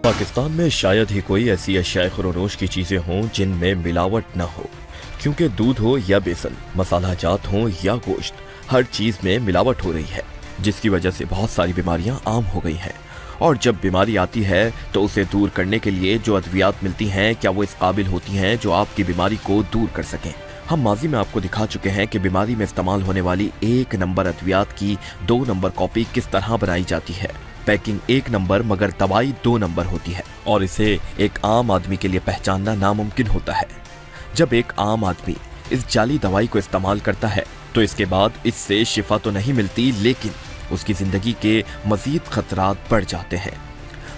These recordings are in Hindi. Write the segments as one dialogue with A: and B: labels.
A: पाकिस्तान में शायद ही कोई ऐसी अशिया खुरोनोश की चीजें हों जिनमें मिलावट न हो, क्योंकि दूध हो या बेसन, मसाला जात हो या गोश्त, हर चीज में मिलावट हो रही है, जिसकी वजह से बहुत सारी बीमारियां आम हो गई हैं। और जब बीमारी आती है तो उसे दूर करने के लिए जो अद्वियात मिलती हैं, क्या वो इस काबिल होती हैं जो आपकी बीमारी को दूर कर सकें? हम माजी में आपको दिखा चुके हैं कि बीमारी में इस्तेमाल होने वाली 1 नंबर अद्वियात की 2 नंबर कॉपी किस तरह बनाई जाती है। पैकिंग 1 नंबर मगर दवाई 2 नंबर होती है और इसे एक आम आदमी के लिए पहचानना नामुमकिन होता है। जब एक आम आदमी इस जाली दवाई को इस्तेमाल करता है तो इसके बाद इससे शिफा तो नहीं मिलती, लेकिन उसकी जिंदगी के मजीद खतरात बढ़ जाते हैं।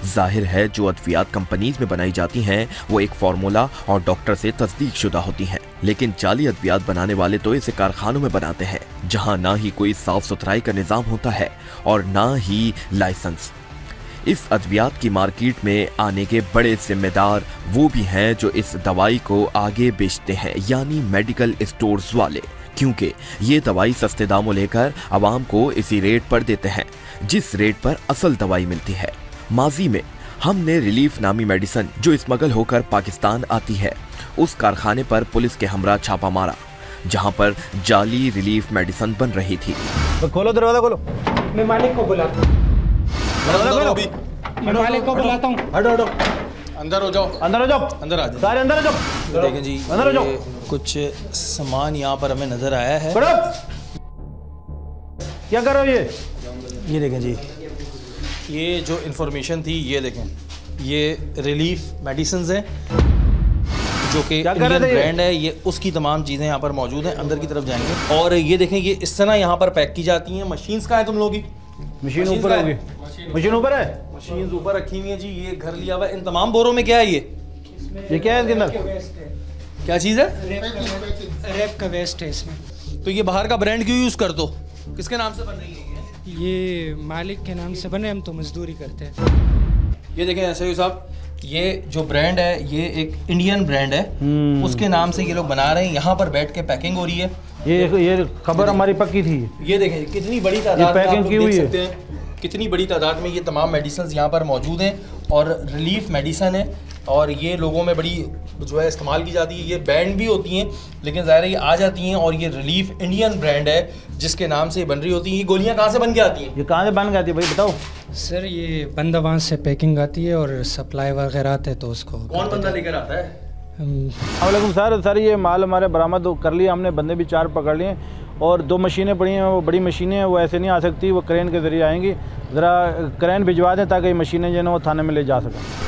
A: जाहिर है जो अद्वियात कंपनीज में बनाई जाती हैं वो एक फार्मूला और डॉक्टर से तस्दीक शुदा होती हैं, लेकिन जाली अद्वियात बनाने वाले तो इसे कारखानों में बनाते हैं जहां ना ही कोई साफ सुथराई का निजाम होता है और ना ही लाइसेंस। इस अद्वियात की मार्केट में आने के बड़े जिम्मेदार वो भी हैं जो इस दवाई को आगे बेचते हैं, यानी मेडिकल स्टोर्स वाले, क्योंकि ये दवाई सस्ते दामों लेकर आवाम को इसी रेट पर देते हैं जिस रेट पर असल दवाई मिलती है। माजी में हमने रिलीफ नामी मेडिसिन जो स्मगल होकर पाकिस्तान आती है उस कारखाने पर पुलिस के हमरा छापा मारा जहां पर जाली रिलीफ मेडिसिन बन रही थी।
B: तो खोलो दरवाजा खोलो।
C: मैं मालिक को बुलाता हूँ। मैं मालिक को बुलाता हूँ।
B: हटो हटो,
D: अंदर हो जाओ,
B: अंदर हो जाओ,
D: अंदर आ जाओ,
B: सारे अंदर हो जाओ।
D: देखें जी,
B: अंदर हो जाओ।
D: कुछ सामान यहाँ पर हमें नजर आया है।
B: क्या कर रहे हो
D: ये देखें जी, ये जो इंफॉर्मेशन थी, ये देखें, ये रिलीफ मेडिसिन है जो कि इंडियन ब्रांड है। ये उसकी तमाम चीज़ें यहाँ पर मौजूद हैं। अंदर की तरफ जाएंगे और ये देखें, ये इस तरह यहाँ पर पैक की जाती हैं। मशीन्स कहाँ है तुम लोगों की?
B: मशीन ऊपर होगी। मशीन ऊपर है,
D: मशीन ऊपर रखी हुई है जी। ये घर लिया हुआ है। इन तमाम बोरों में क्या है?
B: ये क्या है इसके अंदर?
D: क्या चीज़ है?
C: रेप का वेस्ट है इसमें।
D: तो ये बाहर का ब्रांड क्यों यूज़ कर दो? किसके नाम से बन रही है
C: ये मालिक के नाम से बने, हम तो मजदूरी करते हैं।
D: ये देखें ऐसे ही साहब, ये जो ब्रांड है ये एक इंडियन ब्रांड है, उसके नाम से ये लोग बना रहे हैं। यहाँ पर बैठ के पैकिंग हो रही है।
B: ये खबर हमारी पक्की थी।
D: ये देखें कितनी बड़ी तादाद में
B: पैकिंग की हुई है,
D: कितनी बड़ी तादाद में ये तमाम मेडिसिन यहाँ पर मौजूद हैं और रिलीफ मेडिसिन है और ये लोगों में बड़ी जो है इस्तेमाल की जाती है। ये बैंड भी होती हैं, लेकिन ज़ाहिर है ये आ जाती हैं और ये रिलीफ इंडियन ब्रांड है जिसके नाम से बन रही होती है। ये गोलियाँ कहाँ से बन के आती हैं?
B: ये कहाँ से बन के आती है भाई बताओ?
C: सर ये बंदवान से पैकिंग आती है और सप्लाई वगैरह आते हैं तो उसको
D: कौन बंदा लेकर आता है?
B: वालेकुम सर, ये माल हमारे बरामद कर लिया हमने, बंदे भी 4 पकड़ लिए और 2 मशीनें पड़ी हैं। वो बड़ी मशीनें हैं, वो ऐसे नहीं आ सकती, वो क्रेन के ज़रिए आएंगी। ज़रा क्रेन भिजवा दें ताकि ये मशीनें जो है वो थाने में ले जा सकें।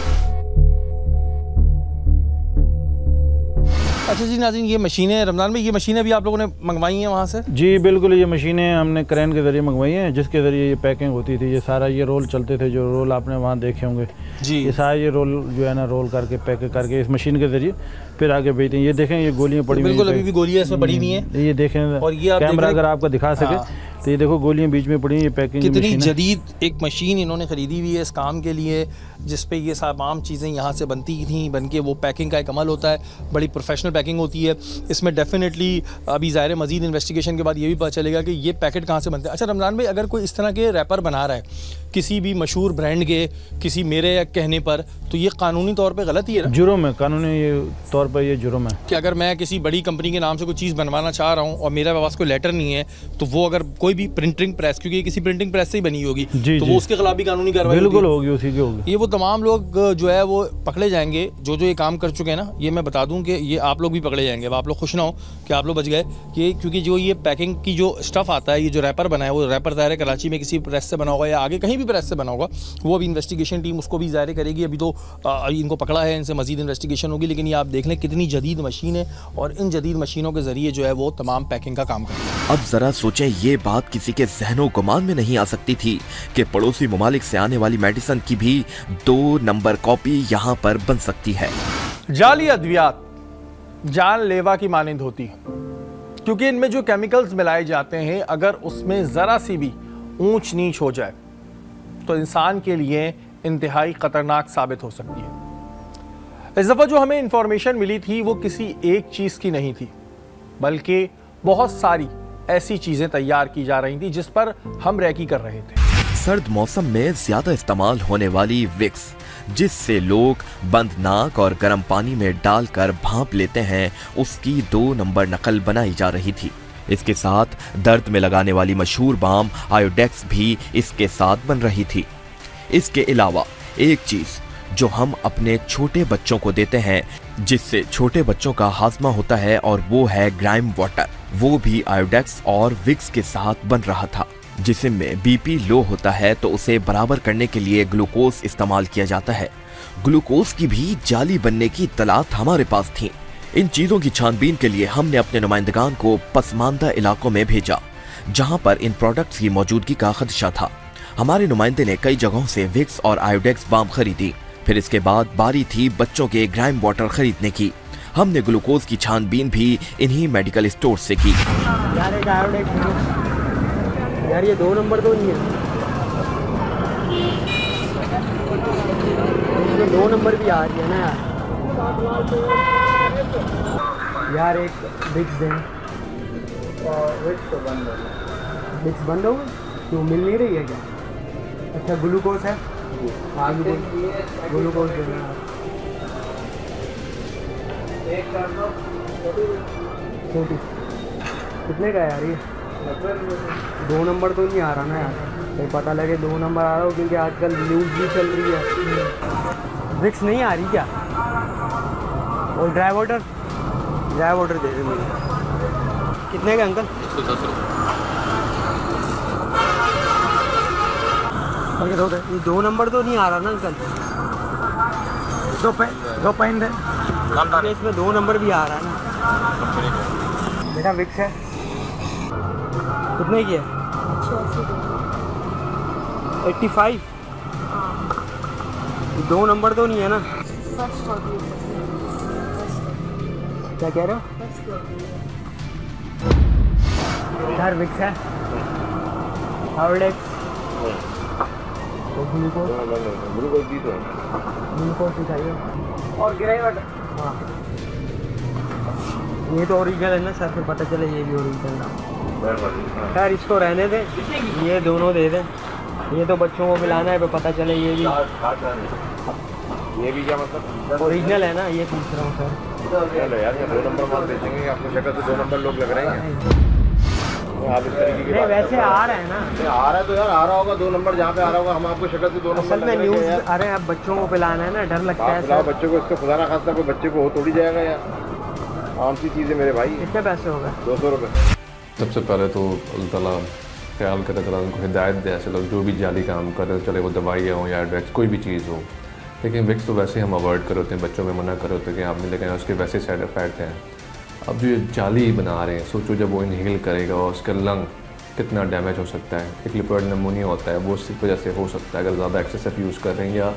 D: अच्छा जी नाज़रीन, ये मशीनें रमज़ान में, ये मशीनें भी आप लोगों ने मंगवाई हैं वहाँ से?
B: जी बिल्कुल, ये मशीनें हमने क्रेन के ज़रिए मंगवाई हैं जिसके ज़रिए ये पैकिंग होती थी। ये सारा ये रोल चलते थे, जो रोल आपने वहाँ देखे होंगे जी। ये सारा ये रोल जो है ना रोल करके पैक करके इस मशीन के ज़रिए फिर आगे भेजते हैं। ये देखें, ये गोलियाँ पड़ी हुई हैं,
D: बिल्कुल अभी भी गोलियाँ इसमें पड़ी हुई हैं।
B: ये देखें, और ये कैमरा अगर आपको दिखा सके तो ये देखो गोलियां बीच में पड़ी हैं। ये पैकिंग
D: कितनी जदीद एक मशीन इन्होंने ख़रीदी हुई है इस काम के लिए, जिस पे ये तमाम चीज़ें यहाँ से बनती थी, बन के वो पैकिंग का एक अमल होता है, बड़ी प्रोफेशनल पैकिंग होती है। इसमें डेफिनेटली अभी ज़ाहिर मज़ीद इन्वेस्टिगेशन के बाद ये भी पता चलेगा कि ये पैकेट कहाँ से बनते हैं। अच्छा रमज़ान भाई, अगर कोई इस तरह के रैपर बना रहा है किसी भी मशहूर ब्रांड के, किसी मेरे या कहने पर, तो ये कानूनी तौर पे गलत ही है ना?
B: जुर्म है, कानूनी तौर पर ये जुर्म है
D: कि अगर मैं किसी बड़ी कंपनी के नाम से कोई चीज़ बनवाना चाह रहा हूँ और मेरे पास कोई लेटर नहीं है, तो वो अगर कोई भी प्रिंटिंग प्रेस, क्योंकि ये किसी प्रिंटिंग प्रेस से ही बनी होगी, तो वो उसके खिलाफ भी कानूनी कार्रवाई
B: बिल्कुल होगी, उसी की होगी।
D: ये वो तमाम लोग जो है वो पकड़े जाएंगे जो ये काम कर चुके हैं ना। ये मैं बता दूं कि ये आप लोग भी पकड़े जाएंगे। अब आप लोग खुश ना हो कि आप लोग बच गए, कि क्योंकि जो ये पैकिंग की जो स्टफ़ आता है, ये जो रैपर बना है, वो रैपर ज़ाहिर कराची में किसी प्रेस से बना होगा या आगे कहीं भी प्रेस से बना होगा। वो अभी इन्वेस्टिगेशन टीम उसको भी ज़ाहिर करेगी। अभी तो इनको पकड़ा है, इनसे मज़ीद इन्वेस्टिगेशन होगी। लेकिन ये आप देख लें कितनी जदीद मशीन है और इन जदीद मशीनों के ज़रिए जो है वो तमाम पैकिंग का काम करते हैं।
A: अब ज़रा सोचें, ये बात किसी के ज़हनो गुमान में नहीं आ सकती थी कि पड़ोसी ममालिक से आने वाली मेडिसिन की भी 2 नंबर कॉपी यहाँ पर बन सकती है।
E: जाली अद्वियात जानलेवा की मानंद होती है, क्योंकि इनमें जो केमिकल्स मिलाए जाते हैं, अगर उसमें ज़रा सी भी ऊंच नीच हो जाए तो इंसान के लिए इंतहाई ख़तरनाक साबित हो सकती है। इस दफ़ा जो हमें इंफॉर्मेशन मिली थी वो किसी एक चीज़ की नहीं थी, बल्कि बहुत सारी ऐसी चीज़ें तैयार की जा रही थी जिस पर हम रैकी कर रहे थे।
A: सर्द मौसम में ज्यादा इस्तेमाल होने वाली विक्स, जिससे लोग बंद नाक और गर्म पानी में डालकर भांप लेते हैं, उसकी 2 नंबर नकल बनाई जा रही थी। इसके साथ दर्द में लगाने वाली मशहूर बाम आयोडेक्स भी इसके साथ बन रही थी। इसके अलावा एक चीज जो हम अपने छोटे बच्चों को देते हैं, जिससे छोटे बच्चों का हाजमा होता है, और वो है ग्राइम वाटर। वो भी आयोडेक्स और विक्स के साथ बन रहा था। जिसमें बीपी लो होता है तो उसे बराबर करने के लिए ग्लूकोज इस्तेमाल किया जाता है। ग्लूकोज की भी जाली बनने की इत्तलात हमारे पास थी। इन चीजों की छानबीन के लिए हमने अपने नुमाइंदगान को पसमानदा इलाकों में भेजा, जहां पर इन प्रोडक्ट्स की मौजूदगी का खदशा था। हमारे नुमाइंदे ने कई जगहों से विक्स और आयोडेक्स बाम खरीदी। फिर इसके बाद बारी थी बच्चों के ग्राइम वाटर खरीदने की। हमने ग्लूकोज की छानबीन भी इन्हीं मेडिकल स्टोर से की।
F: यार ये 2 नंबर तो नहीं है, इसमें 2 नंबर भी आ रही है ना यार। एक विक्स दें और विक्स तो बंद हो गई। विक्स बंद हो गई क्यों, मिल नहीं रही है क्या? अच्छा ग्लूकोज है, हाँ ग्लूकोज देना। छोटी कितने का है यार ये? 2 नंबर तो नहीं आ रहा ना यार, तो पता लगे 2 नंबर आ रहा हो, क्योंकि आजकल न्यूज़ भी चल रही है। विक्स नहीं आ रही क्या? और ड्राई वाटर दे दे मुझे। कितने का अंकल?
D: 110 रुपये।
F: ये 2 नंबर तो नहीं आ रहा ना अंकल? 2 पैन है इसमें, 2 नंबर भी आ रहा है ना बेटा। विक्स है कितने की है? 85। 2 नंबर तो नहीं है ना? क्या कह रहे हो यार? विक्स है, आयोडेक्स, ग्लूकोज दिखाइए और ग्राइम वाटर। हाँ ये तो ओरिजिनल है ना सर, फिर पता चले ये भी ओरिजिनल है। यार इसको रहने दें, ये दोनों दे दें। ये तो बच्चों को मिलाना है, फिर पता चले ये भी क्या मतलब ओरिजिनल है ना, ये पूछ रहा हूँ सर।
G: यार 2 नंबर माल बेचेंगे आपको, शक्ल से 2 नंबर लोग लग रहे हैं। आप इस तरीके की
F: वैसे आ रहा है ना,
G: आ रहा है तो यार आ रहा होगा 2 नंबर, जहाँ पे आ रहा होगा हम आपको शक्ल से 2 नंबर
F: असल में न्यूज़। अरे अब बच्चों को पिलाना है ना, डर लगता है सर।
G: बच्चों को, इसका खुदा ना खास्ता कोई बच्चे को हो तोड़ी जाएगा यार, आम सी चीज़ है मेरे भाई।
F: कितने पैसे होगा?
G: 200 रुपये।
H: सबसे पहले तो अल्लाह ताला ख्याल करे, ताला उनको हिदायत दे, ऐसे लोग जो भी जाली काम कर रहे हो, चले वो दवाइयाँ हो या ड्रग्स कोई भी चीज़ हो। लेकिन विक्स तो वैसे हम अवॉइड कर होते हैं, बच्चों में मना कर होते हैं कि आप नहीं, लेकिन उसके वैसे साइड इफ़ेक्ट हैं। अब जो ये जाली बना रहे हैं, सोचो जब वो इनहेल करेगा और उसका लंग कितना डैमेज हो सकता है। एक लिक्विड निमोनिया होता है, वो इस वजह से हो सकता है अगर ज़्यादा एक्सेसिव यूज़ कर रहे हैं या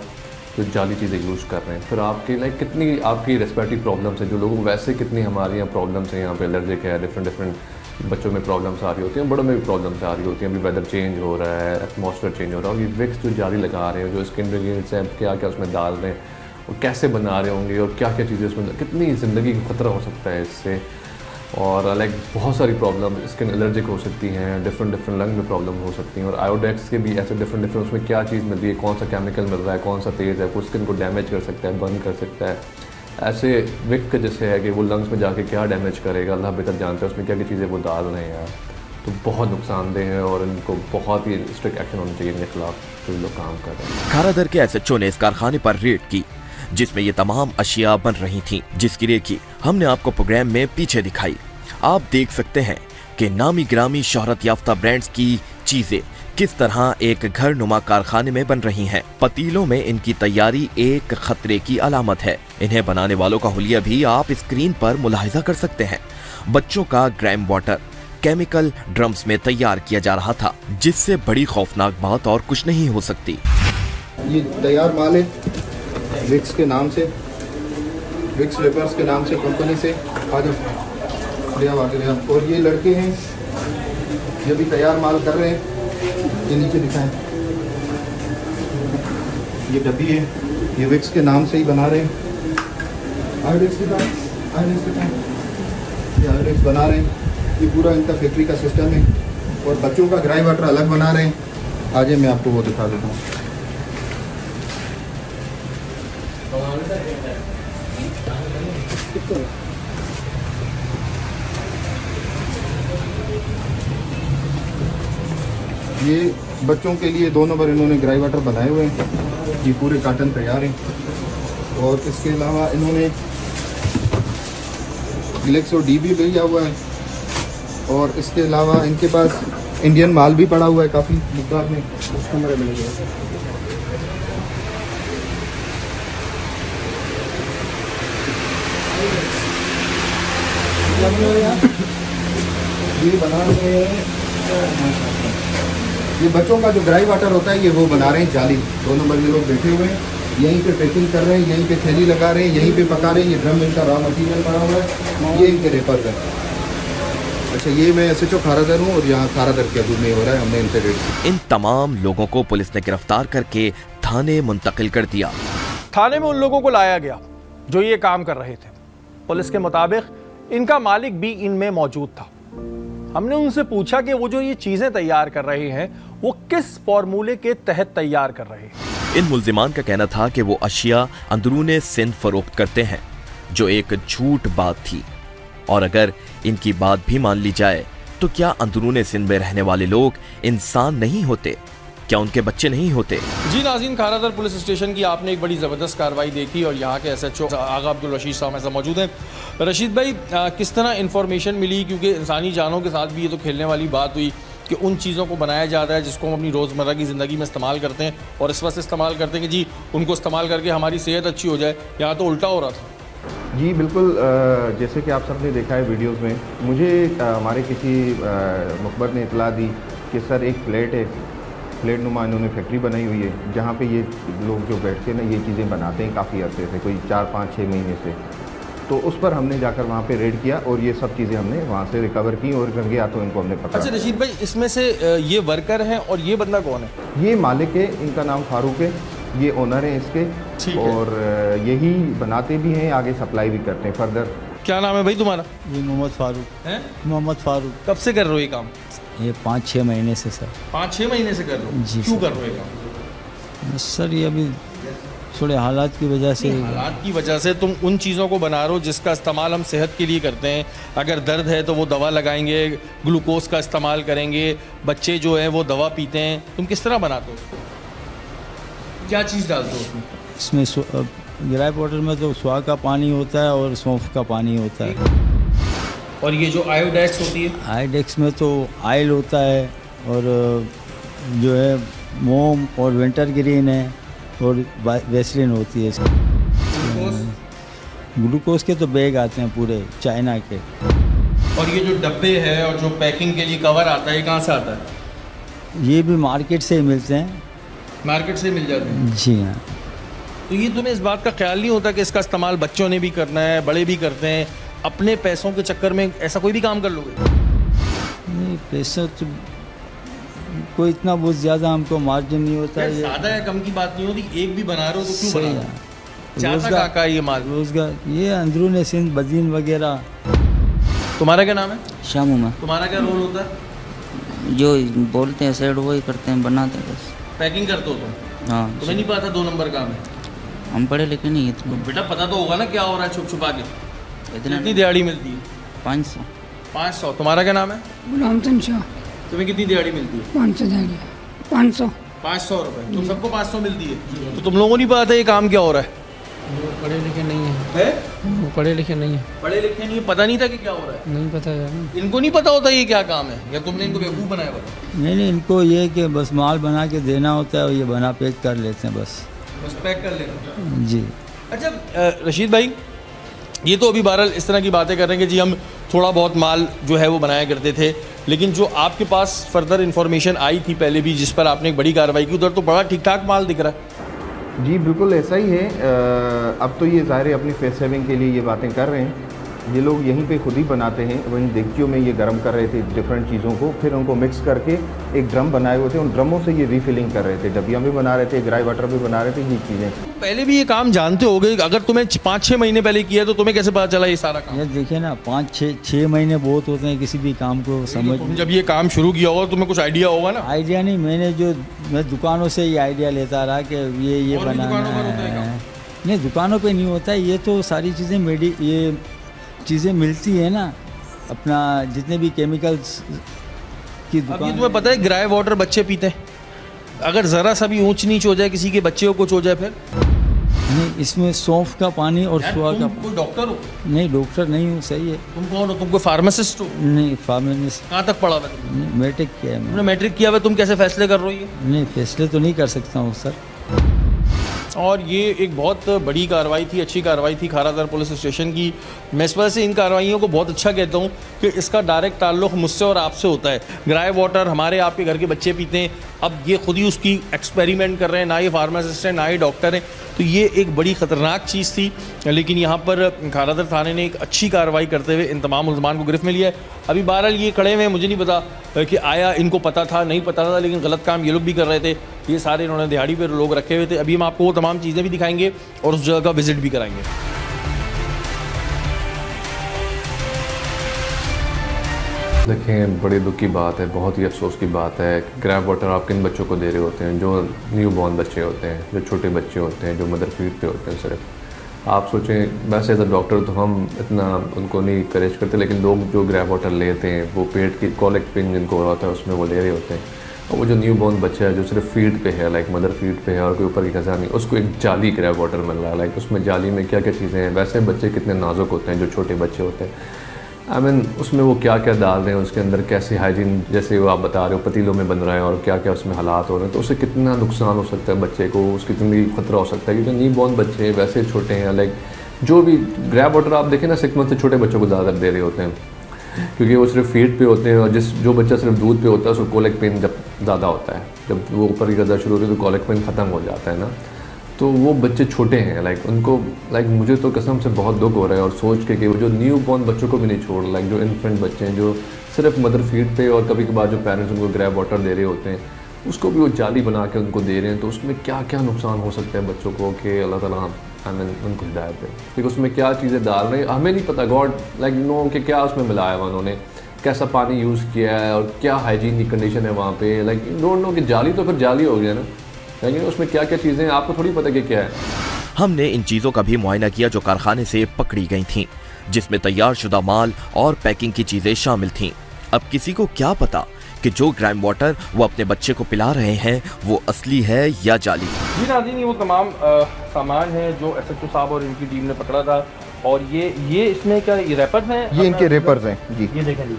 H: जो जाली चीज़ें यूज़ कर रहे हैं। फिर आपकी कितनी आपकी रेस्पिरेटरी प्रॉब्लम्स है, जो लोगों को वैसे कितनी हमारे यहाँ प्रॉब्लम्स हैं, यहाँ पे एलर्जिक है, डिफरेंट बच्चों में प्रॉब्लम्स आ रही होती हैं, बड़ों में भी प्रॉब्लम्स आ रही होती हैं। अभी वेदर चेंज हो रहा है, एटमॉस्फेयर चेंज हो रहा है, और ये विक्स जो जाली लगा रहे हैं, जो इसके इंग्रेडिएंट्स हैं, क्या क्या उसमें डाल रहे हैं, और कैसे बना रहे होंगे, और क्या क्या चीज़ें उसमें, कितनी ज़िंदगी का खतरा हो सकता है इससे। और बहुत सारी प्रॉब्लम, स्किन एलर्जिक हो सकती हैं, डिफरेंट लंग में प्रॉब्लम हो सकती हैं। और आयोडेक्स के भी ऐसे डिफरेंट उसमें क्या चीज़ मिल रही है, कौन सा केमिकल मिल रहा है, कौन सा तेज़ है, वो स्किन को डैमेज कर सकता है, बर्न कर सकता है। ऐसे विक जैसे है कि वो लंग्स में जाके क्या डैमेज करेगा, अल्लाह बेहतर जानता है उसमें क्या क्या चीज़ें वो डाल रहे हैं यार। तो बहुत नुकसानदेह है और इनको बहुत ही स्ट्रिक्ट एक्शन होना चाहिए इनके खिलाफ जो लोग काम कर रहे हैं।
A: खारादर के एसएचओ ने इस कारखाने पर रेड की, जिसमें ये तमाम अशिया बन रही थीं, जिसकी रेकी हमने आपको प्रोग्राम में पीछे दिखाई। आप देख सकते हैं कि नामी ग्रामी शोहरत याफ्ता ब्रांड्स की चीजें किस तरह एक घर नुमा कारखाने में बन रही हैं। पतीलों में इनकी तैयारी एक खतरे की अलामत है। इन्हें बनाने वालों का हुलिया भी आप स्क्रीन पर मुलाहिजा कर सकते हैं। बच्चों का ग्राइम वाटर केमिकल ड्रम्स में तैयार किया जा रहा था, जिससे बड़ी खौफनाक बात और कुछ नहीं हो सकती।
I: ये तैयार माल है विक्स के नाम से, विक्स वेपर्स के नाम से कंपनी से। और ये लड़के हैं ये भी तैयार माल कर रहे हैं, ये नीचे दिखाएं। ये डब्बी है, ये विक्स के नाम से ही बना रहे हैं। आयोडेक्स ये आयोडेक्स बना रहे हैं। ये पूरा इनका फैक्ट्री का सिस्टम है। और बच्चों का ग्राई वाटर अलग बना रहे हैं, आज मैं आपको वो दिखा देता हूँ। ये बच्चों के लिए 2 नंबर इन्होंने ग्राई वाटर बनाए हुए हैं, ये पूरे कार्टन तैयार हैं। और इसके अलावा इन्होंने ग्लेक्सो डी भी भेजा हुआ है। और इसके अलावा इनके पास इंडियन माल भी पड़ा हुआ है काफ़ी मुकदार में। उस कमरे में लगे ये बना रहे हैं, ये बच्चों का जो ग्राई वाटर होता है ये वो बना रहे हैं जाली। 2 नंबर ये लोग बैठे हुए हैं, यहीं पे पैकिंग कर रहे हैं, यहीं पे थैली लगा रहे हैं, यहीं पे पका रहे हैं। ये ड्रम इनका रॉ मटेरियल पड़ा हुआ है, ये इनके रेपर है। अच्छा, ये मैं SHO खारादर हूँ और यहाँ खारादर के अबू में हो रहा है, हमने इनसे रेड।
A: इन तमाम लोगों को पुलिस ने गिरफ्तार करके थाने मुंतकिल कर दिया।
E: थाने में उन लोगों को लाया गया जो ये काम कर रहे थे। पुलिस के मुताबिक इनका मालिक भी इनमें मौजूद था। हमने उनसे पूछा कि वो जो ये चीजें तैयार कर रहे हैं वो किस फॉर्मूले के तहत तैयार कर रहे हैं।
A: इन मुल्जिमान का कहना था कि वो अशिया अंदरूने सिंध फरोख्त करते हैं, जो एक झूठ बात थी। और अगर इनकी बात भी मान ली जाए तो क्या अंदरूने सिंध में रहने वाले लोग इंसान नहीं होते? क्या उनके बच्चे नहीं होते?
D: जी नाज़रीन, खारादर पुलिस स्टेशन की आपने एक बड़ी ज़बरदस्त कार्रवाई देखी और यहाँ के SHO आगा अब्दुल रशीद साहब ऐसा मौजूद हैं। रशीद भाई, किस तरह इन्फॉर्मेशन मिली, क्योंकि इंसानी जानों के साथ भी ये तो खेलने वाली बात हुई कि उन चीज़ों को बनाया जाता है जिसको हम अपनी रोज़मर्रा की ज़िंदगी में इस्तेमाल करते हैं और इस वक्त इस्तेमाल करते हैं कि जी उनको इस्तेमाल करके हमारी सेहत अच्छी हो जाए। यहाँ तो उल्टा हो रहा था।
G: जी बिल्कुल, जैसे कि आप सबने देखा है वीडियोस में, मुझे हमारे किसी मुखबर ने इतला दी कि सर एक फ्लैट नुमा इन्होंने फैक्ट्री बनाई हुई है जहाँ पे ये लोग जो बैठ के ना ये चीज़ें बनाते हैं काफ़ी अर्से से, कोई 4-5-6 महीने से। तो उस पर हमने जाकर वहाँ पे रेड किया और ये सब चीज़ें हमने वहाँ से रिकवर की और रंगे हाथों इनको हमने पकड़ा।
D: अच्छा रशीद भाई, इसमें से ये वर्कर हैं और ये बंदा कौन है?
G: ये मालिक है, इनका नाम फारूक है, ये ओनर है इसके, और यही बनाते भी हैं, आगे सप्लाई भी करते हैं फर्दर।
D: क्या नाम है भाई तुम्हारा?
B: जी मोहम्मद फारूक है। मोहम्मद फारूक।
D: कब से कर रहे हो ये काम?
B: ये 5-6 महीने से सर।
D: 5-6 महीने से कर रहे हो?
B: जी।
D: क्यों कर रहे हो ये काम?
B: सर ये अभी थोड़े हालात की वजह से।
D: हालात की वजह से तुम उन चीज़ों को बना रहे हो जिसका इस्तेमाल हम सेहत के लिए करते हैं। अगर दर्द है तो वो दवा लगाएंगे, ग्लूकोज का इस्तेमाल करेंगे, बच्चे जो हैं वो दवा पीते हैं। तुम किस तरह बनाते हो उसको? क्या चीज़ डालते हो उसमें?
B: इसमें ग्राई वाटर में तो सुहा का पानी होता है और सौंफ का पानी होता है।
D: और ये जो आयोडेक्स होती है?
B: आयोडेक्स में तो ऑयल होता है और जो है मोम और विंटर ग्रीन है और वेसलिन होती है। ग्लूकोज के तो बैग आते हैं पूरे चाइना के।
D: और ये जो डब्बे है और जो पैकिंग के लिए कवर आता है, ये कहाँ से आता है?
B: ये भी मार्केट से ही मिलते हैं।
D: मार्केट से मिल जाते हैं?
B: जी हाँ।
D: तो ये तुम्हें इस बात का ख्याल नहीं होता कि इसका इस्तेमाल बच्चों ने भी करना है, बड़े भी करते हैं, अपने पैसों के चक्कर में ऐसा कोई भी काम कर लोगे?
B: नहीं, पैसा तो कोई इतना बहुत ज़्यादा हमको मार्जिन नहीं होता है।
D: ज़्यादा या कम की बात नहीं होती, एक भी बना रहे हो तो क्यों बना रहे हो?
B: रोजगार
D: का ये माल
B: रोजगार, ये अंदरून सिंध बदीन वगैरह।
D: तुम्हारा क्या नाम है?
J: शामू में।
D: तुम्हारा क्या रोल होता है?
J: जो बोलते हैं सेड वही करते हैं, बनाते हैं बस।
D: पैकिंग करते हो तुम?
J: हाँ।
D: तुम्हें नहीं पता 2 नंबर काम है?
J: हम पढ़े लिखे नहीं है। तो
D: बेटा पता तो होगा ना क्या हो रहा है छुप छुपा के। कितनी दिहाड़ी मिलती है?
J: 500।
D: 500। तुम्हारा क्या नाम है?
K: गुलाम शाह।
D: तुम्हें कितनी दिहाड़ी मिलती है?
K: 500 दिहाड़ी। 500
D: रुपए। तुम सबको 500 मिलती है? तो तुम लोगों को नहीं पता ये काम क्या हो रहा है?
C: वो पढ़े लिखे नहीं है।
D: वो
C: पढ़े लिखे नहीं है।
D: पढ़े लिखे नहीं है, पता नहीं था कि क्या हो रहा है?
C: नहीं पता है।
D: इनको नहीं पता होता ये क्या काम है, या तुमने इनको बेवकूफ़ बनाया?
B: नहीं, इनको ये कि बस माल बना के देना होता है और ये बना पैक कर लेते हैं बस
D: पैक कर लेते हैं।
B: जी।
D: अच्छा रशीद भाई, ये तो अभी बहरहाल इस तरह की बातें कर रहे हैं कि जी हम थोड़ा बहुत माल जो है वो बनाया करते थे, लेकिन जो आपके पास फर्दर इन्फॉर्मेशन आई थी पहले भी जिस पर आपने एक बड़ी कार्रवाई की, उधर तो बड़ा ठीक ठाक माल दिख रहा है।
G: जी बिल्कुल ऐसा ही है। अब तो ये ज़ाहिर है अपनी फेस सेविंग के लिए ये बातें कर रहे हैं, ये लोग यहीं पे खुद ही बनाते हैं। वहीं देगचियों में ये गर्म कर रहे थे डिफरेंट चीज़ों को, फिर उनको मिक्स करके एक ड्रम बनाए हुए थे, उन ड्रमों से ये रीफिलिंग कर रहे थे, डबिया भी बना रहे थे, ग्राई वाटर भी बना रहे थे, ये चीज़ें।
D: पहले भी ये काम जानते होगे, अगर तुम्हें 5-6 महीने पहले किया तो तुम्हें कैसे पता चला ये सारा काम?
L: ये देखिए ना, 5-6 महीने बहुत होते हैं किसी भी काम को समझ।
D: तुम जब ये काम शुरू किया होगा तुम्हें कुछ आइडिया होगा ना?
L: आइडिया नहीं, मैं दुकानों से ही आइडिया लेता रहा कि ये बनाना है। नहीं, दुकानों पे नहीं होता है ये, तो सारी चीज़ें ये चीज़ें मिलती है ना, अपना जितने भी केमिकल्स की दुकान।
D: तुम्हें पता है ग्राई वाटर बच्चे पीते हैं, अगर ज़रा सा भी ऊंच नीच हो जाए, किसी के बच्चे को कुछ हो जाए फिर?
L: नहीं, इसमें सौंफ का पानी और सुआ का।
D: कोई डॉक्टर हो?
L: नहीं, डॉक्टर नहीं हूँ। सही है।
D: तुम कौन हो? तुम कोई फार्मासिस्ट हो?
L: नहीं, फार्मासिस्ट।
D: कहाँ तक पढ़ा हुआ?
L: मैट्रिक किया है।
D: तुमने मैट्रिक किया हुआ, तुम कैसे फैसले कर रही हो?
L: नहीं, फैसले तो नहीं कर सकता हूँ सर।
D: और ये एक बहुत बड़ी कार्रवाई थी, अच्छी कार्रवाई थी खारादर पुलिस स्टेशन की। मैं इस वजह से इन कार्रवाइयों को बहुत अच्छा कहता हूँ कि इसका डायरेक्ट ताल्लुक़ मुझसे और आपसे होता है। ग्राई वाटर हमारे आपके घर के बच्चे पीते हैं, अब ये खुद ही उसकी एक्सपेरिमेंट कर रहे हैं, ना ये फार्मासिस्ट हैं ना ये डॉक्टर हैं, तो ये एक बड़ी ख़तरनाक चीज़ थी। लेकिन यहाँ पर खारादर थाने ने एक अच्छी कार्रवाई करते हुए इन तमाम मुल्ज़मान को गिरफ्त में लिया है। अभी बहरहाल ये खड़े हुए हैं, मुझे नहीं पता कि आया इनको पता था नहीं पता था, लेकिन गलत काम ये लोग भी कर रहे थे। ये सारे इन्होंने दिहाड़ी पर लोग रखे हुए थे। अभी हम आपको वो तमाम चीज़ें भी दिखाएंगे और उस जगह का विजिट भी कराएंगे।
H: देखें, बड़े दुख की बात है, बहुत ही अफसोस की बात है कि ग्राई वाटर आप किन बच्चों को दे रहे होते हैं? जो न्यू बॉर्न बच्चे होते हैं, जो छोटे बच्चे होते हैं, जो मदर फीड पे होते हैं। सिर्फ आप सोचें, वैसे एज अ डॉक्टर तो हम इतना उनको नहीं करेज करते, लेकिन लोग जो ग्राई वाटर लेते हैं वो पेट की कॉलिक पेन जिनको हो रहा है उसमें वो ले रहे होते हैं। और वो जो न्यू बॉर्न बच्चा है जो सिर्फ फीड पे है, लाइक मदर फीड पे है और कोई ऊपर की गज़ा नहीं, उसको एक जाली ग्राई वाटर मिल रहा है। लाइक उसमें जाली में क्या क्या चीज़ें हैं। वैसे बच्चे कितने नाजुक होते हैं जो छोटे बच्चे होते हैं, आई मीन उसमें वो क्या क्या डाल रहे हैं, उसके अंदर कैसे हाइजीन, जैसे वो आप बता रहे हो पतीलों में बन रहा है और क्या क्या उसमें हालात हो रहे हैं, तो उससे कितना नुकसान हो सकता है बच्चे को, उसकी ज़िंदगी खतरा हो सकता है। क्योंकि न्यू बॉर्न बच्चे वैसे छोटे हैं, लाइक जो भी ग्राई वाटर आप देखें ना, 6 मंथ से छोटे बच्चों को ज़्यादा दे रहे होते हैं, क्योंकि वो सिर्फ फीड पे होते हैं। और जो बच्चा सिर्फ दूध पे होता है उसको कॉलिक पेन जब ज़्यादा होता है, जब वो ऊपर की गज़ा शुरू होती है तो कॉलिक पेन ख़त्म हो जाता है ना। तो वो बच्चे छोटे हैं, लाइक उनको, लाइक मुझे तो कसम से बहुत दुख हो रहा है और सोच के कि वो जो न्यू बॉर्न बच्चों को भी नहीं छोड़, लाइक जो इन्फेंट बच्चे हैं जो सिर्फ मदर फीड पे, और कभी कभार जो पेरेंट्स उनको ग्राई वाटर दे रहे होते हैं उसको भी वो जाली बना के उनको दे रहे हैं। तो उसमें क्या क्या नुकसान हो सकता है बच्चों को कि अल्लाह ताला उनको हिदायत दे, क्योंकि उसमें क्या चीज़ें डाल रहे हैं हमें नहीं पता। गॉड लाइक नो कि क्या उसमें मिलाया हुआ उन्होंने, कैसा पानी यूज़ किया है और क्या हाइजीन की कंडीशन है वहाँ पे। लाइक डोंट नो कि जाली तो फिर जाली हो गया ना, लेकिन उसमें क्या क्या चीज़ें आपको थोड़ी पता कि क्या है।
A: हमने इन चीज़ों का भी मुआयना किया जो कारखाने से पकड़ी गई थीं, जिसमें तैयार शुदा माल और पैकिंग की चीज़ें शामिल थीं। अब किसी को क्या पता कि जो ग्राइम वाटर वो अपने बच्चे को पिला रहे हैं वो असली है या जाली।
E: जी नाज़रीन, ये वो तमाम सामान है जो SHO साहब और इनकी टीम ने पकड़ा था। और ये इसमें क्या ये रैपर्स हैं?
G: ये इनके रैपर्स हैं जी।
E: ये देखें जी,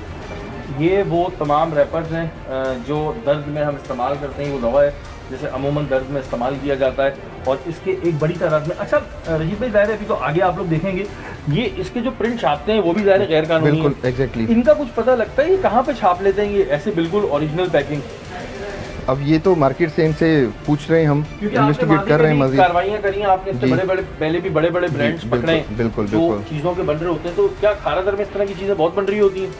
E: ये वो तमाम रैपर्स हैं जो दर्द में हम इस्तेमाल करते हैं। वो दवा है जैसे अमूमन दर्द में इस्तेमाल किया जाता है और इसके एक बड़ी तादाद में। अच्छा रजीब भाई, ज़ाहिर है अभी तो आगे आप लोग देखेंगे ये इसके जो प्रिंट छापते हैं वो भी ज़ाहिर गैर कानूनी है।
G: एग्जैक्टली।
E: इनका कुछ पता लगता है ये कहाँ पे छाप लेते हैं ये ऐसे बिल्कुल ओरिजिनल पैकिंग?
G: अब ये तो मार्केट से इनसे पूछ रहे हैं, हम इन्वेस्टिगेट कर रहे हैं, मज़ीद
E: कार्रवाइयाँ करी हैं आपने। इससे बड़े पहले भी बड़े ब्रांड्स पकड़े हैं
G: बिल्कुल
E: जो चीज़ों के बन रहे होते हैं। तो क्या खारादर में इस तरह की चीज़ें बहुत बन रही होती हैं?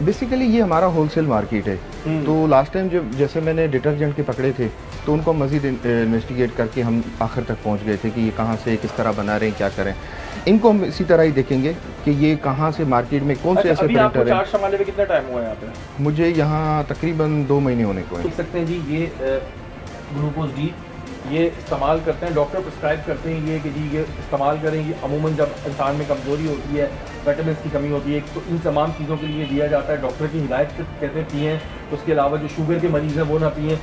G: बेसिकली ये हमारा होलसेल मार्केट है। तो लास्ट टाइम जब जैसे मैंने डिटर्जेंट के पकड़े थे तो उनको मज़ीद इन्वेस्टिगेट करके हम आखिर तक पहुंच गए थे कि ये कहाँ से किस तरह बना रहे हैं, क्या करें। इनको हम इसी तरह ही देखेंगे कि ये कहाँ से मार्केट में कौन से ऐसे प्रिंटर है।
E: चार्ज संभाले में कितना टाइम हुआ है यहाँ पे?
G: मुझे यहाँ तकरीबन 2 महीने होने को है।
E: देख सकते हैं जी, ये ग्लूकोज डी ये इस्तेमाल करते हैं, डॉक्टर प्रिस्क्राइब करते हैं ये कि जी ये इस्तेमाल करेंगे। अमूमन जब इंसान में कमज़ोरी होती है, विटामिन की कमी होती है, तो इन तमाम चीज़ों के लिए दिया जाता है। डॉक्टर की हिदायत कहते हैं पिएँ। उसके अलावा जो शुगर के मरीज़ हैं वो ना पिएँ।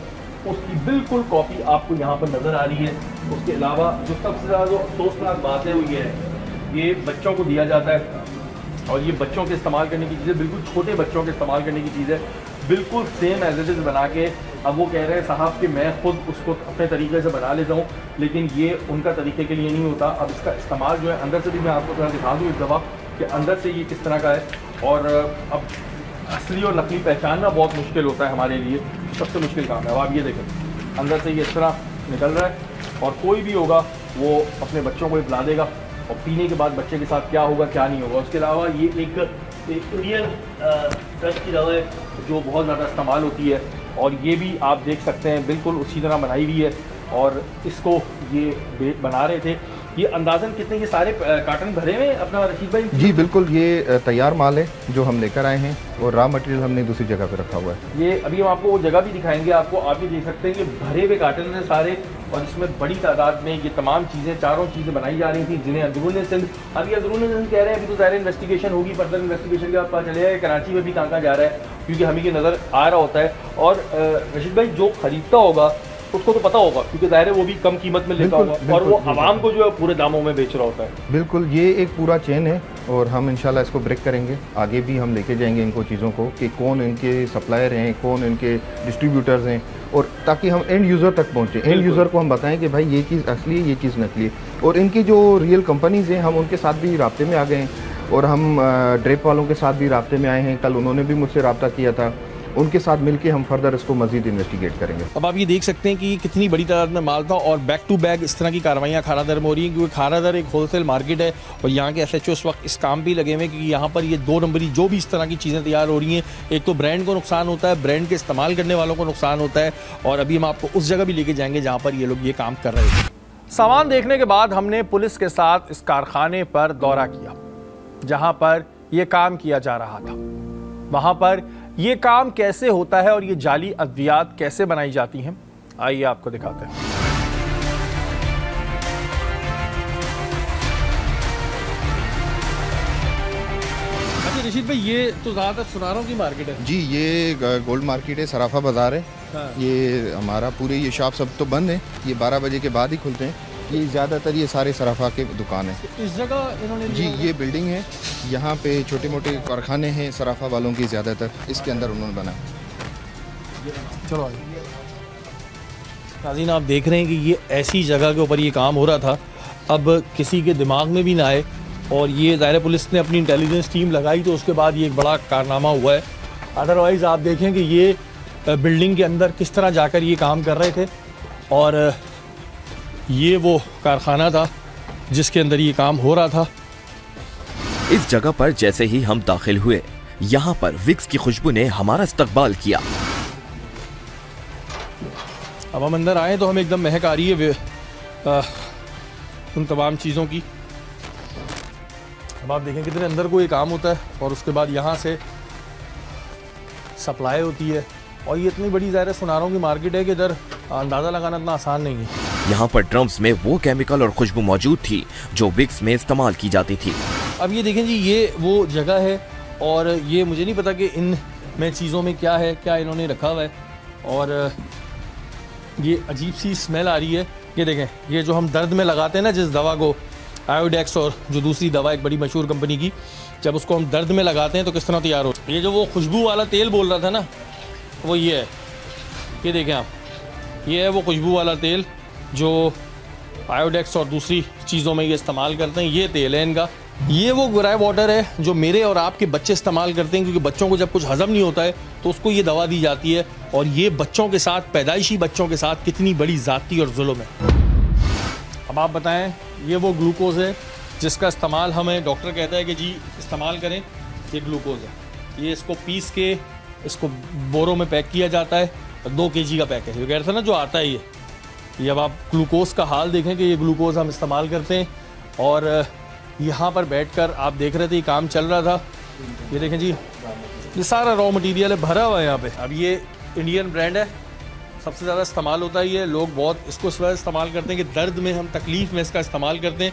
E: उसकी बिल्कुल कॉपी आपको यहाँ पर नज़र आ रही है। उसके अलावा जो सबसे ज़्यादा जो अफसोसनाक बात है वो ये है, ये बच्चों को दिया जाता है और ये बच्चों के इस्तेमाल करने की चीज़ें, बिल्कुल छोटे बच्चों के इस्तेमाल करने की चीज़ है, बिल्कुल सेम एज इट इज़ बना के। अब वो कह रहे हैं साहब कि मैं खुद उसको अपने तरीके से बना लेता हूँ, लेकिन ये उनका तरीके के लिए नहीं होता। अब इसका इस्तेमाल जो है अंदर से भी मैं आपको थोड़ा दिखा दूँ इस दफ़ा कि अंदर से ये किस तरह का है। और अब असली और नकली पहचानना बहुत मुश्किल होता है हमारे लिए, सबसे मुश्किल काम है। अब आप ये देखें अंदर से ये इस तरह निकल रहा है और कोई भी होगा वो अपने बच्चों को पिला देगा। और पीने के बाद बच्चे के साथ क्या होगा क्या नहीं होगा। उसके अलावा ये एक इंडियन ड्रग की दवा है जो बहुत ज़्यादा इस्तेमाल होती है, और ये भी आप देख सकते हैं बिल्कुल उसी तरह बनाई हुई है, और इसको ये बना रहे थे। ये अंदाज़न कितने, ये सारे कार्टन भरे हुए अपना रशीद भाई?
G: जी बिल्कुल, ये तैयार माल है जो हम लेकर आए हैं, और रॉ मटेरियल हमने दूसरी जगह पे रखा हुआ है।
E: ये अभी हम आपको वो जगह भी दिखाएंगे, आपको आप भी देख सकते हैं कि भरे हुए कार्टन हैं सारे, और इसमें बड़ी तादाद में ये तमाम चीज़ें, चारों चीज़ें बनाई जा रही थी, जिन्हें अंदरून सिंध, अभी अंदरून सिंध कह रहे हैं, अभी तो ज़ाहिर इन्वेस्टिगेशन होगी, फर्दर इन्वेस्टिगेशन के बाद पता चलेगा कराची में भी कहाँ जा रहा है, क्योंकि हमें ये नज़र आ रहा होता है। और रशीद भाई जो ख़रीदता होगा उसको तो पता होगा, क्योंकि ज़ाहिर है वो भी कम कीमत में लेता होगा, और वो आवाम को जो है पूरे दामों में बेच रहा होता है।
G: बिल्कुल, ये एक पूरा चेन है, और हम इंशाल्लाह इसको ब्रेक करेंगे। आगे भी हम लेके जाएंगे इनको चीज़ों को, कि कौन इनके सप्लायर हैं, कौन इनके डिस्ट्रीब्यूटर्स हैं, और ताकि हम एंड यूज़र तक पहुँचे, एंड यूज़र को हम बताएं कि भाई ये चीज़ असली है, ये चीज़ नकली है। और इनकी जो रियल कंपनीज़ हैं हम उनके साथ भी राब्ते में आ गए हैं, और हम ड्रेप वालों के साथ भी राब्ते में आए हैं। कल उन्होंने भी मुझसे रब्ता किया था, उनके साथ मिलके हम फर्दर इसको मजीद इन्वेस्टिगेट करेंगे।
D: अब आप ये देख सकते हैं कि कितनी बड़ी तादाद में माल था, और बैक टू बैक इस तरह की कार्रवाइयाँ खारादर में हो रही हैं, क्योंकि खारादर एक होलसेल मार्केट है, और यहाँ के SHO इस वक्त इस काम भी लगे हुए हैं, क्योंकि यहाँ पर ये 2 नंबरी जो भी इस तरह की चीज़ें तैयार हो रही हैं, एक तो ब्रांड को नुकसान होता है, ब्रांड के इस्तेमाल करने वालों को नुकसान होता है, और अभी हम आपको उस जगह भी लेके जाएंगे जहाँ पर ये लोग ये काम कर रहे थे।
E: सामान देखने के बाद हमने पुलिस के साथ इस कारखाने पर दौरा किया जहाँ पर यह काम किया जा रहा था। वहाँ पर ये काम कैसे होता है और ये जाली अद्वियात कैसे बनाई जाती हैं, आइए आपको दिखाते हैं।
D: अच्छा रशीद भाई, ये तो ज़्यादातर सुनारों की मार्केट है?
G: जी, ये गोल्ड मार्केट है, सराफा बाज़ार है। हाँ। ये हमारा पूरे ये शॉप सब तो बंद है, ये 12 बजे के बाद ही खुलते हैं। ये ज़्यादातर ये सारे सराफा के दुकान है।
D: इस जगह इन्होंने
G: जी, ये बिल्डिंग है, यहाँ पे छोटे मोटे कारखाने हैं सराफा वालों की, ज़्यादातर इसके अंदर उन्होंने बना।
D: चलो नाज़रीन, आप देख रहे हैं कि ये ऐसी जगह के ऊपर ये काम हो रहा था, अब किसी के दिमाग में भी ना आए, और ये ज़ाहिर पुलिस ने अपनी इंटेलिजेंस टीम लगाई तो उसके बाद ये एक बड़ा कारनामा हुआ है। अदरवाइज़ आप देखें कि ये बिल्डिंग के अंदर किस तरह जाकर ये काम कर रहे थे, और ये वो कारखाना था जिसके अंदर ये काम हो रहा था।
A: इस जगह पर जैसे ही हम दाखिल हुए, यहाँ पर विक्स की खुशबू ने हमारा इस्तकबाल किया।
D: अब हम अंदर आए तो हमें एकदम महक आ रही है उन तमाम चीज़ों की। अब आप देखें कितने अंदर को ये काम होता है, और उसके बाद यहाँ से सप्लाई होती है, और ये इतनी बड़ी ज़ाहिर सुनारों की मार्केट है कि इधर अंदाज़ा लगाना इतना आसान नहीं है।
A: यहाँ पर ड्रम्स में वो केमिकल और खुशबू मौजूद थी जो विक्स में इस्तेमाल की जाती थी।
D: अब ये देखें जी, ये वो जगह है, और ये मुझे नहीं पता कि इन में चीज़ों में क्या है, क्या इन्होंने रखा हुआ है, और ये अजीब सी स्मेल आ रही है। ये देखें, ये जो हम दर्द में लगाते हैं ना जिस दवा को, आयोडेक्स और जो दूसरी दवा एक बड़ी मशहूर कंपनी की, जब उसको हम दर्द में लगाते हैं तो किस तरह तैयार हो। ये जो वो खुशबू वाला तेल बोल रहा था ना, वो ये है, ये देखें आप, ये है वो खुशबू वाला तेल जो आयोडेक्स और दूसरी चीज़ों में ये इस्तेमाल करते हैं। ये तेल है इनका। ये वो ग्राई वाटर है जो मेरे और आपके बच्चे इस्तेमाल करते हैं, क्योंकि बच्चों को जब कुछ हजम नहीं होता है तो उसको ये दवा दी जाती है, और ये बच्चों के साथ, पैदाइशी बच्चों के साथ कितनी बड़ी ज़्यादती और जुल्म है। अब आप बताएं, ये वो ग्लूकोज है जिसका इस्तेमाल हमें डॉक्टर कहता है कि जी इस्तेमाल करें। ये ग्लूकोज है, ये इसको पीस के इसको बोरों में पैक किया जाता है, 2 kg का पैक है। ये कह रहे थे ना जो आता है ये अब आप ग्लूकोज का हाल देखें कि ये ग्लूकोज हम इस्तेमाल करते हैं, और यहाँ पर बैठकर आप देख रहे थे ये काम चल रहा था। ये देखें जी, ये सारा रॉ मटेरियल है, भरा हुआ है यहाँ पे। अब ये इंडियन ब्रांड है, सबसे ज़्यादा इस्तेमाल होता है ये, लोग बहुत इसको इस वजह इस्तेमाल करते हैं कि दर्द में, हम तकलीफ़ में इसका इस्तेमाल करते हैं।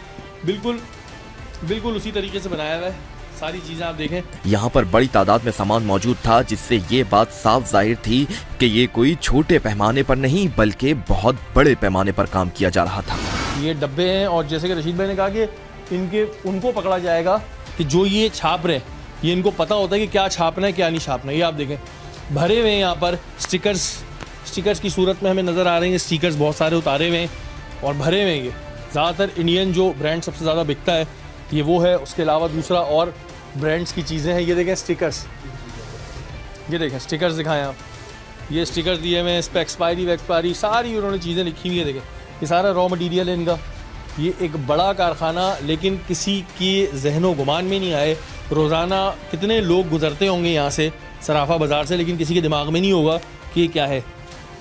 D: बिल्कुल उसी तरीके से बनाया हुआ है, सारी चीज़ें आप देखें।
A: यहाँ पर बड़ी तादाद में सामान मौजूद था, जिससे ये बात साफ जाहिर थी कि ये कोई छोटे पैमाने पर नहीं बल्कि बहुत बड़े पैमाने पर काम किया जा रहा था।
D: ये डब्बे हैं, और जैसे कि रशीद भाई ने कहा कि उनको पकड़ा जाएगा कि जो ये छाप रहे हैं, ये इनको पता होता है कि क्या छापना है क्या नहीं छापना है। ये आप देखें भरे हुए हैं यहाँ पर स्टिकर्स की सूरत में हमें नज़र आ रहे हैं। स्टिकर्स बहुत सारे उतारे हुए हैं और भरे हुए हैं। ये ज़्यादातर इंडियन जो ब्रांड सबसे ज़्यादा बिकता है ये वो है, उसके अलावा दूसरा और ब्रांड्स की चीज़ें हैं। ये देखें स्टिकर्स, ये देखें स्टिकर्स दिखाएं आप, ये स्टिकर्स दिए हुए हैं, इस पर एक्सपायरी सारी उन्होंने चीज़ें लिखी हुई है। देखें ये सारा रॉ मटेरियल है इनका, ये एक बड़ा कारखाना, लेकिन किसी के जहनो गुमान में नहीं आए। रोज़ाना कितने लोग गुजरते होंगे यहाँ से सराफा बाज़ार से, लेकिन किसी के दिमाग में नहीं होगा कि ये क्या है।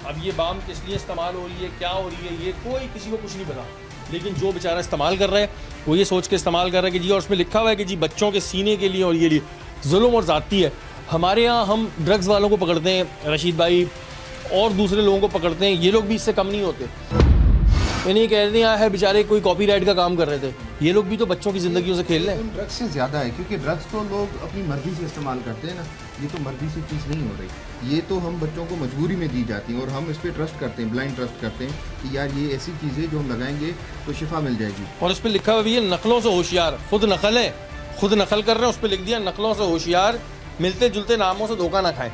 D: अब ये बाम किस लिए इस्तेमाल हो रही है, क्या हो रही है, ये कोई किसी को कुछ नहीं पता। लेकिन जो बेचारा इस्तेमाल कर रहा है वो ये सोच के इस्तेमाल कर रहा है कि जी, और उसमें लिखा हुआ है कि जी बच्चों के सीने के लिए और ये लिए जुल्म और ज़्यादती है। हमारे यहाँ हम ड्रग्स वालों को पकड़ते हैं, रशीद भाई, और दूसरे लोगों को पकड़ते हैं, ये लोग भी इससे कम नहीं होते। यानी कह रहे हैं बेचारे कोई कॉपीराइट का काम कर रहे थे, ये लोग भी तो बच्चों की ज़िंदगियों से खेल रहे हैं।
I: ड्रग्स से ज़्यादा है, क्योंकि ड्रग्स तो लोग अपनी मर्ज़ी से इस्तेमाल करते हैं ना, ये तो मर्ज़ी से चीज़ नहीं हो रही, ये तो हम बच्चों को मजबूरी में दी जाती हैं और हम इस पर ट्रस्ट करते हैं, ब्लाइंड ट्रस्ट करते हैं कि यार ये ऐसी चीज़ें जो हम लगाएंगे तो शिफा मिल जाएगी।
D: और उस पर लिखा हुआ भी है नकलों से होशियार, खुद नकल है, खुद नकल कर रहे हैं, उस पर लिख दिया नकलों से होशियार, मिलते जुलते नामों से धोखा ना खाएं।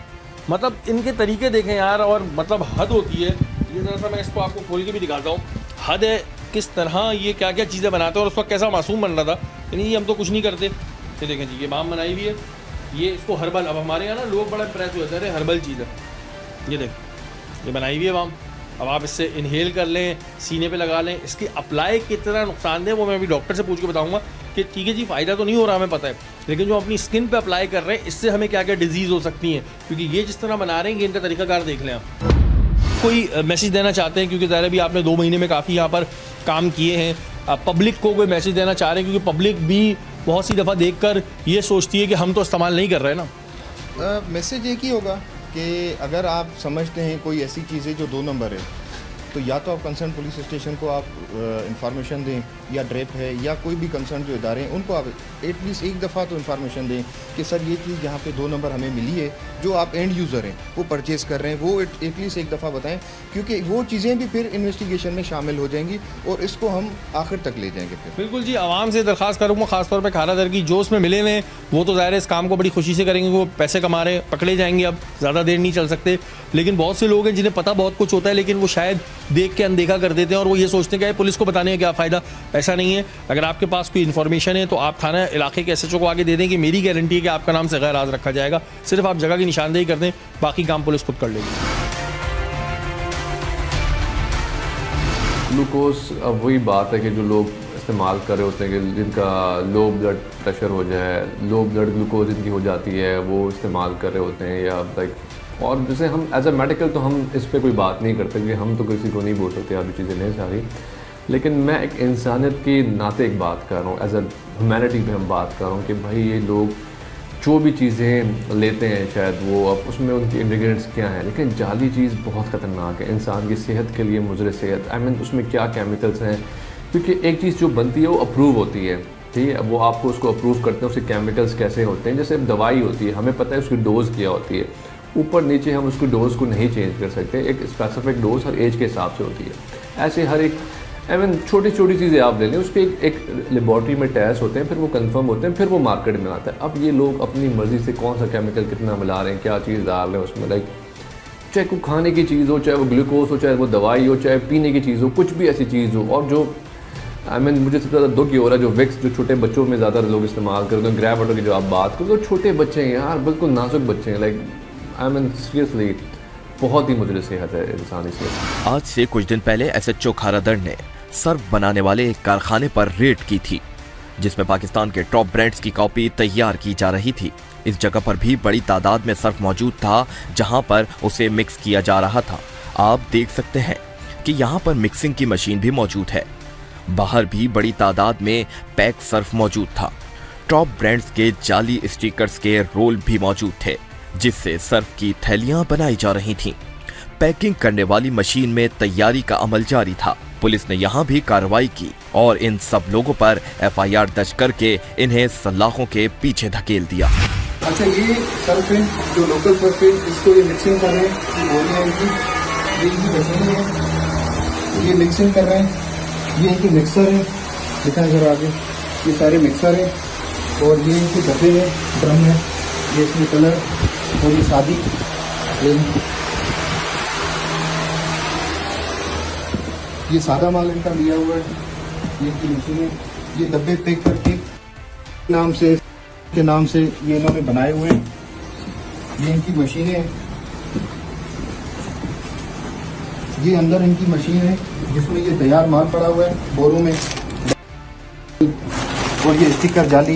D: मतलब इनके तरीके देखें यार, और मतलब हद होती है। ये ज़रा सा मैं इसको आपको खोल के भी दिखाता हूँ, हद है किस तरह ये क्या क्या चीज़ें बनाते हैं, और उस वक्त कैसा मासूम बन रहा था। यानी ये हम तो कुछ नहीं करते। ये देखें जी, ये बाम बनाई हुई है, ये इसको हर्बल, अब हमारे यहाँ ना लोग बड़ा इम्प्रेस हुए थे, हर्बल चीज़ है। ये देख, ये बनाई हुई है बाम। अब आप इससे इनहेल कर लें, सीने पे लगा लें, इसकी अप्लाई कितना नुकसानदेह वो मैं अभी डॉक्टर से पूछ के बताऊंगा कि ठीक है जी, फ़ायदा तो नहीं हो रहा हमें पता है, लेकिन जो अपनी स्किन पे अप्लाई कर रहे हैं इससे हमें क्या क्या डिजीज़ हो सकती हैं, क्योंकि ये जिस तरह बना रहे हैं इनका तरीकाकार देख लें आप। कोई मैसेज देना चाहते हैं, क्योंकि ज़ाहिर भी आपने 2 महीने में काफ़ी यहाँ पर काम किए हैं, पब्लिक को कोई मैसेज देना चाह रहे हैं, क्योंकि पब्लिक भी बहुत सी दफ़ा देखकर ये सोचती है कि हम तो इस्तेमाल नहीं कर रहे ना।
I: मैसेज एक ही होगा कि अगर आप समझते हैं कोई ऐसी चीज़ें जो 2 नंबर है, तो या तो आप कंसर्न पुलिस स्टेशन को आप इंफॉर्मेशन दें, या ड्रेप है या कोई भी कंसर्न जो इदारे हैं उनको आप एटलीस्ट एक दफ़ा तो इंफॉर्मेशन दें कि सर ये चीज़ यहाँ पे 2 नंबर हमें मिली है, जो आप एंड यूज़र हैं वो परचेज़ कर रहे हैं, वो एटलीस्ट एक दफ़ा बताएं, क्योंकि वो चीज़ें भी फिर इन्वेस्टिगेशन में शामिल हो जाएंगी और इसको हम आखिर तक ले जाएंगे। फिर
D: बिल्कुल जी, आवाम से दरख्वास्त करूँगा, खासतौर पर खाला दर की, जो उसमें मिले हुए वो तो ज़ाहिर है इस काम को बड़ी खुशी से करेंगे, वो पैसे कमा रहे हैं, पकड़े जाएंगे, अब ज़्यादा देर नहीं चल सकते। लेकिन बहुत से लोग हैं जिन्हें पता बहुत कुछ होता है, लेकिन वो शायद देख के अनदेखा कर देते हैं और वो ये सोचते हैं कि पुलिस को बताने का क्या फ़ायदा। ऐसा नहीं है, अगर आपके पास कोई इन्फॉर्मेशन है तो आप थाना इलाके के SHO को आगे दे दें कि मेरी गारंटी है कि आपका नाम से गैर-राज रखा जाएगा, सिर्फ आप जगह की निशानदेही कर दें, बाकी काम पुलिस खुद कर लेगी।
H: ग्लूकोज, अब वही बात है कि जो लोग इस्तेमाल कर रहे होते हैं कि जिनका लो ब्लड प्रेशर हो जाए, लो ब्लड ग्लूकोज जिनकी हो जाती है, वो इस्तेमाल कर रहे होते हैं, या लाइक, और जैसे हम एज ए मेडिकल तो हम इस पर कोई बात नहीं करते कि हम तो किसी को नहीं बोल सकते अभी चीज़ें नहीं सारी, लेकिन मैं एक इंसानियत के नाते एक बात कर रहा हूँ, एज ए ह्यूमैनिटी पे हम बात कर रहा हूँ कि भाई ये लोग जो भी चीज़ें लेते हैं शायद वो अब उसमें उनकी इंग्रेडिएंट्स क्या हैं, लेकिन जाली चीज़ बहुत ख़तरनाक है इंसान की सेहत के लिए, मुजरे सेहत, आई मीन उसमें क्या केमिकल्स हैं, क्योंकि एक चीज़ जो बनती है वो अप्रूव होती है, ठीक है, वो आपको उसको अप्रूव करते हैं, उसके केमिकल्स कैसे होते हैं। जैसे दवाई होती है, हमें पता है उसकी डोज़ क्या होती है, ऊपर नीचे हम उसकी डोज़ को नहीं चेंज कर सकते, एक स्पेसिफिक डोज हर एज के हिसाब से होती है। ऐसे हर एक आई मीन छोटी छोटी चीज़ें आप ले लें, उसके एक लेबॉर्ट्री में टेस्ट होते हैं, फिर वो कंफर्म होते हैं, फिर वो मार्केट में आता है। अब ये लोग अपनी मर्ज़ी से कौन सा केमिकल कितना मिला रहे हैं, क्या चीज़ डाल रहे हैं उसमें, लाइक चाहे कोई खाने की चीज़ हो, चाहे वो ग्लूकोज हो, चाहे वो दवाई हो, चाहे पीने की चीज़ हो, कुछ भी ऐसी चीज़ हो। और जो आई मीन मुझे सबसे ज़्यादा दुख ये हो रहा है जो विक्स जो छोटे बच्चों में ज़्यादा लोग इस्तेमाल करते हैं, ग्रैब वाटर की जो आप बात करो, तो छोटे बच्चे हैं यार, बिल्कुल नाजुक बच्चे हैं, लाइक आई मीन सीरियसली बहुत ही मुझे सेहत है इंसानी सेहत।
A: आज से कुछ दिन पहले SHO खारादर ने सर्फ बनाने वाले एक कारखाने पर रेड की थी, जिसमें पाकिस्तान के टॉप ब्रांड्स की कॉपी तैयार की जा रही थी। इस जगह पर भी बड़ी तादाद में सर्फ मौजूद था, जहां पर उसे मिक्स किया जा रहा था। आप देख सकते हैं कि यहां पर मिक्सिंग की मशीन भी मौजूद है। बाहर भी बड़ी तादाद में पैक सर्फ मौजूद था। टॉप ब्रांड्स के जाली स्टिकर्स के रोल भी मौजूद थे, जिससे सर्फ की थैलियां बनाई जा रही थीं। पैकिंग करने वाली मशीन में तैयारी का अमल जारी था। पुलिस ने यहां भी कार्रवाई की और इन सब लोगों पर FIR दर्ज करके इन्हें सलाखों के पीछे धकेल दिया।
I: अच्छा, ये सर्फ है जो लोकल सर्फ है, इसको ये मिक्सिंग कर रहे हैं, ये मशीन है, ये मिक्सिंग कर रहे हैं, ये इनके मिक्सर है, दिखाएं जरा आगे, ये सारे मिक्सर है और ये इनके डब्बे हैं, ड्रम है, ये इसमें कलर और ये शादी, ये सादा माल इनका लिया हुआ है, ये इनकी मशीनें, ये डब्बे पैक करके नाम से के नाम से ये इन्होंने बनाए हुए हैं, ये इनकी मशीनें हैं, ये अंदर इनकी मशीन है जिसमें ये तैयार माल पड़ा हुआ है बोरों में, और ये स्टिकर जाली।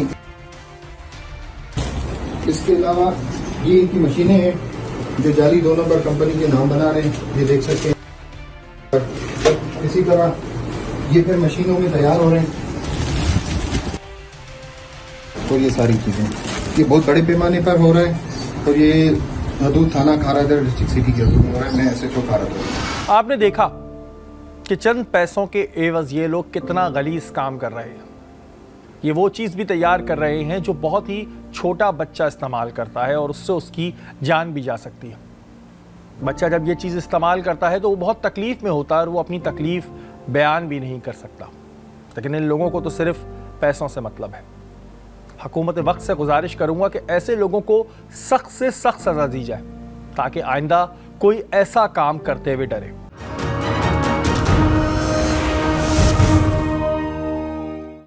I: इसके अलावा ये इनकी मशीनें हैं जो जाली 2 नंबर कंपनी के नाम बना रहे हैं, ये देख सकते हैं। इसी तरह ये फिर मशीनों में तैयार हो रहे हैं। और ये सारी चीजें ये बहुत बड़े पैमाने पर हो रहा है और ये हदूद थाना खारादर डिस्ट्रिक्ट सिटी के हदूद में हो रहा है। मैं SHO खारादर।
E: आपने देखा कि चंद पैसों के एवज ये लोग कितना गलीज काम कर रहे हैं। ये वो चीज़ भी तैयार कर रहे हैं जो बहुत ही छोटा बच्चा इस्तेमाल करता है और उससे उसकी जान भी जा सकती है। बच्चा जब ये चीज़ इस्तेमाल करता है तो वो बहुत तकलीफ़ में होता है और वो अपनी तकलीफ़ बयान भी नहीं कर सकता। लेकिन इन लोगों को तो सिर्फ पैसों से मतलब है। हुकूमत वक्त से गुजारिश करूँगा कि ऐसे लोगों को सख्त से सख्त सज़ा दी जाए ताकि आइंदा कोई ऐसा काम करते हुए डरे।